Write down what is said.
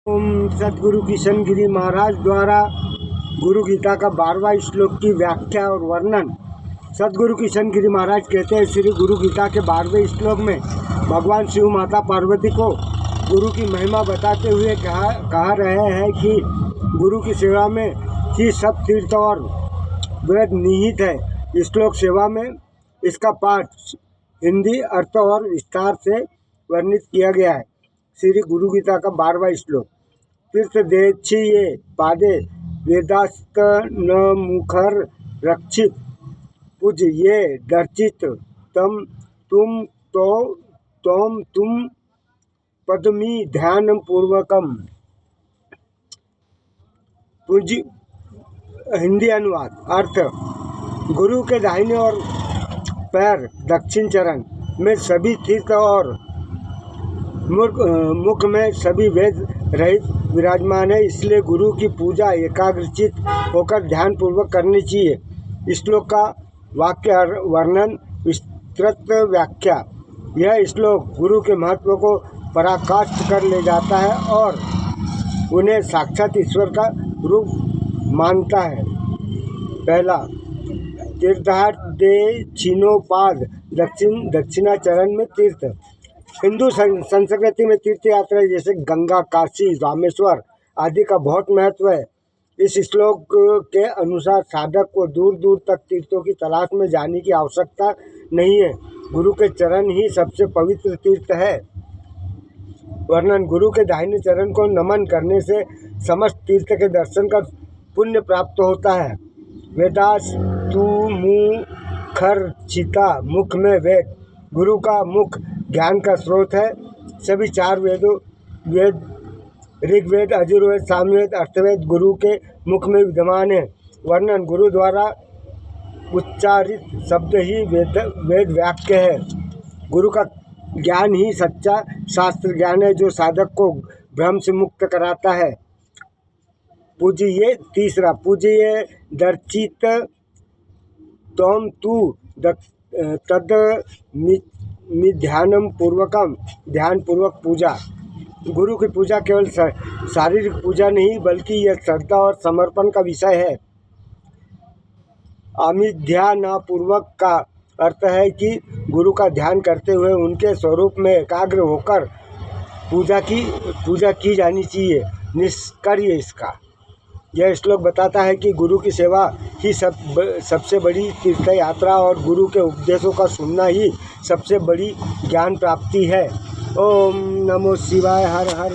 ओम सदगुरु किशन गिरी महाराज द्वारा गुरु गीता का 12वां श्लोक की व्याख्या और वर्णन। सदगुरु किशन गिरी महाराज कहते हैं, श्री गुरु गीता के 12वें श्लोक में भगवान शिव माता पार्वती को गुरु की महिमा बताते हुए कहा रहे हैं कि गुरु की सेवा में ही सब तीर्थ और वेद निहित है। श्लोक सेवा में इसका पाठ हिंदी अर्थ और विस्तार से वर्णित किया गया है। श्री गुरु गीता का 12वां श्लोक। तीर्थ देच्छिये पादे वेदास्त न मुखर रक्षित पूज ये दर्चित तुम पद्मी ध्यान पूर्वकम। पूज हिंदी अनुवाद अर्थ। गुरु के दाहिने और पैर दक्षिण चरण में सभी तीर्थ और मुख में सभी वेद रहित विराजमान है, इसलिए गुरु की पूजा एकाग्रचित होकर ध्यान पूर्वक करनी चाहिए। श्लोक का वाक्य वर्णन विस्तृत व्याख्या। यह श्लोक गुरु के महत्व को पराकाष्ठ कर ले जाता है और उन्हें साक्षात ईश्वर का रूप मानता है। पहला, तीर्थादेच्छिनोपाद दक्षिणाचरण में तीर्थ। हिंदू संस्कृति में तीर्थ यात्रा जैसे गंगा, काशी, रामेश्वर आदि का बहुत महत्व है। इस श्लोक के अनुसार साधक को दूर दूर तक तीर्थों की तलाश में जाने की आवश्यकता नहीं है। गुरु के चरण ही सबसे पवित्र तीर्थ है। वर्णन। गुरु के दाहिने चरण को नमन करने से समस्त तीर्थ के दर्शन का पुण्य प्राप्त होता है। वेदास्तु मुखर्चिता, मुख में वेद। गुरु का मुख ज्ञान का स्रोत है। सभी चार वेद ऋग्वेद, यजुर्वेद, सामवेद, अर्थवेद गुरु के मुख में विद्यमान है। वर्णन। गुरु द्वारा उच्चारित शब्द ही वेद वाक्य है। गुरु का ज्ञान ही सच्चा शास्त्र ज्ञान है जो साधक को भ्रम से मुक्त कराता है। पूजिए। तीसरा, पूजिए दर्चित त्वं तु तद ध्यानम पूर्वकम, ध्यान पूर्वक पूजा। गुरु की पूजा केवल शारीरिक पूजा नहीं बल्कि यह श्रद्धा और समर्पण का विषय है। अमिध्यानपूर्वक का अर्थ है कि गुरु का ध्यान करते हुए उनके स्वरूप में एकाग्र होकर पूजा की जानी चाहिए। निष्कर्ष इसका यह श्लोक बताता है कि गुरु की सेवा ही सबसे बड़ी तीर्थ यात्रा और गुरु के उपदेशों का सुनना ही सबसे बड़ी ज्ञान प्राप्ति है। ओम नमो शिवाय। हर हर